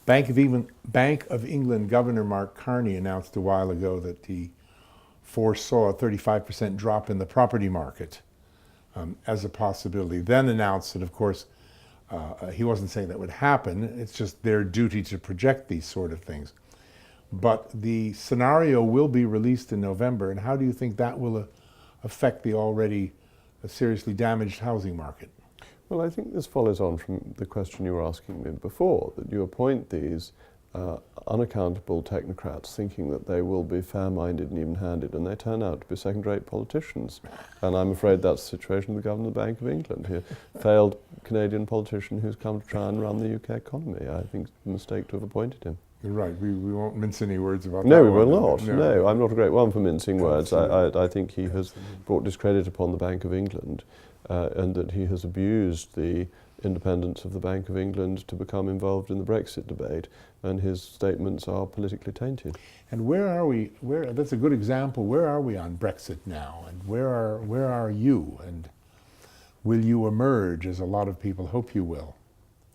Bank of England Governor Mark Carney announced a while ago that he foresaw a 35% drop in the property market as a possibility. Then announced that, of course, he wasn't saying that would happen. It's just their duty to project these sort of things. But the scenario will be released in November, and how do you think that will affect the already seriously damaged housing market? Well, I think this follows on from the question you were asking me before, that you appoint these unaccountable technocrats thinking that they will be fair-minded and even-handed, and they turn out to be second-rate politicians. And I'm afraid that's the situation with the Governor of the Bank of England, a failed Canadian politician who's come to try and run the UK economy. I think it's a mistake to have appointed him. You're right. We won't mince any words about that. No, we will not. No, I'm not a great one for mincing words. I think he has Absolutely. brought discredit upon the Bank of England, and that he has abused the independence of the Bank of England to become involved in the Brexit debate, and his statements are politically tainted. And where are we? That's a good example. Where are we on Brexit now? And where are you? And will you emerge, as a lot of people hope you will?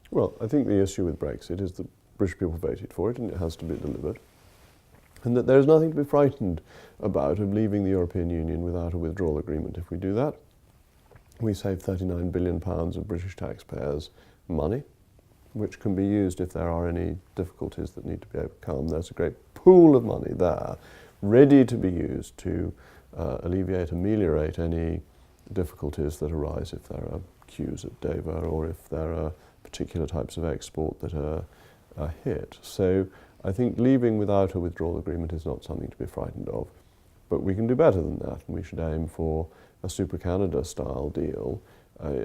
Well, I think the issue with Brexit is that British people voted for it, and it has to be delivered, and that there is nothing to be frightened about of leaving the European Union without a withdrawal agreement. If we do that, we save £39 billion of British taxpayers' money, which can be used if there are any difficulties that need to be overcome. There's a great pool of money there, ready to be used to ameliorate any difficulties that arise if there are queues at Dover, or if there are particular types of export that are hit. So I think leaving without a withdrawal agreement is not something to be frightened of. But we can do better than that, and we should aim for a Super Canada style deal,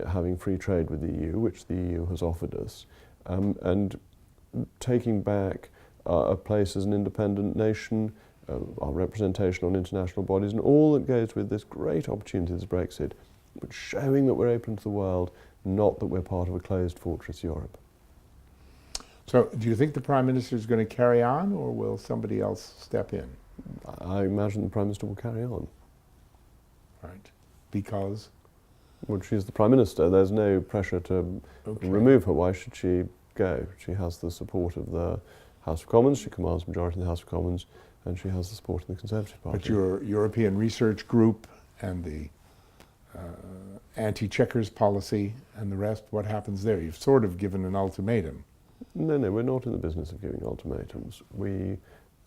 having free trade with the EU, which the EU has offered us, and taking back a place as an independent nation, our representation on international bodies, and all that goes with this great opportunity as Brexit, but showing that we're open to the world, not that we're part of a closed fortress Europe. So do you think the Prime Minister is going to carry on, or will somebody else step in? I imagine the Prime Minister will carry on. Right. Because? Well, she's the Prime Minister. There's no pressure to remove her. Why should she go? She has the support of the House of Commons. She commands the majority in the House of Commons, and she has the support of the Conservative Party. But your European Research Group and the anti-checkers policy and the rest, what happens there? You've sort of given an ultimatum. No, we're not in the business of giving ultimatums. We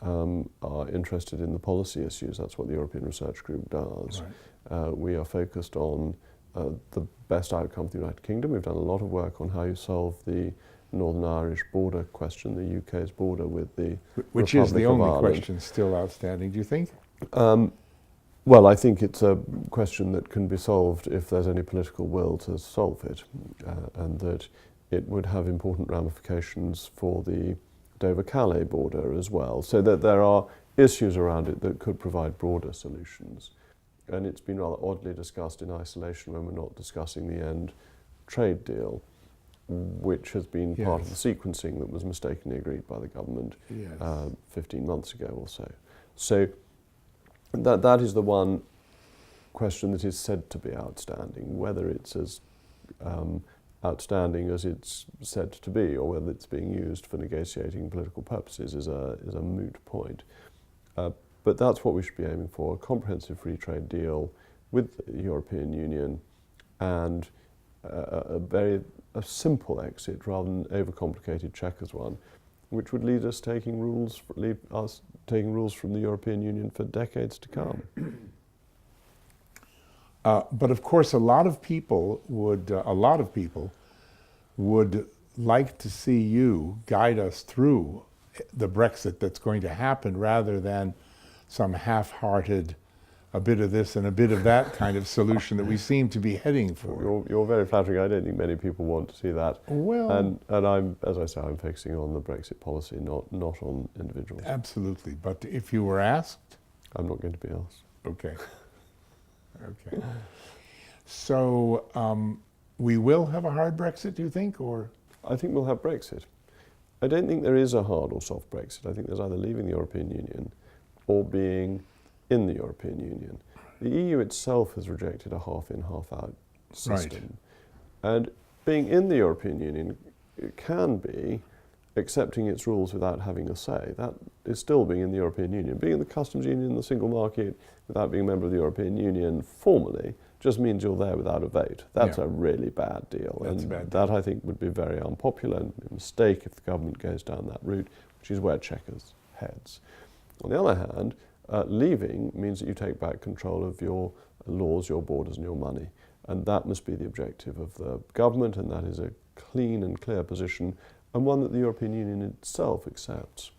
are interested in the policy issues. That's what the European Research Group does. Right. We are focused on the best outcome for the United Kingdom. We've done a lot of work on how you solve the Northern Irish border question, the UK's border with the Which Republic is the of only Ireland. question still outstanding, do you think? Well, I think it's a question that can be solved if there's any political will to solve it, and that it would have important ramifications for the Dover-Calais border as well, so that there are issues around it that could provide broader solutions. And it's been rather oddly discussed in isolation when we're not discussing the end trade deal, which has been part of the sequencing that was mistakenly agreed by the government 15 months ago or so. So that is the one question that is said to be outstanding. Whether it's as outstanding as it's said to be, or whether it's being used for negotiating political purposes, is a moot point. But that's what we should be aiming for: a comprehensive free trade deal with the European Union, and a simple exit rather than overcomplicated checkers one, which would lead us taking rules from the European Union for decades to come. But of course, a lot of people would like to see you guide us through the Brexit that's going to happen, rather than some half-hearted, a bit of this and a bit of that kind of solution that we seem to be heading for. You're very flattering. I don't think many people want to see that. Well, and I'm, as I say, I'm focusing on the Brexit policy, not on individuals. Absolutely. But if you were asked, I'm not going to be asked. Okay. Okay. So we will have a hard Brexit, do you think, or? I think we'll have Brexit. I don't think there is a hard or soft Brexit. I think there's either leaving the European Union or being in the European Union. The EU itself has rejected a half-in, half-out system. Right. And being in the European Union, it can be accepting its rules without having a say. That is still being in the European Union. Being in the customs union, the single market, without being a member of the European Union formally, just means you're there without a vote. That's a really bad deal. That's and a bad that, deal. I think, would be very unpopular and a mistake if the government goes down that route, which is where Chequers heads. On the other hand, leaving means that you take back control of your laws, your borders, and your money. And that must be the objective of the government, and that is a clean and clear position, and one that the European Union itself accepts.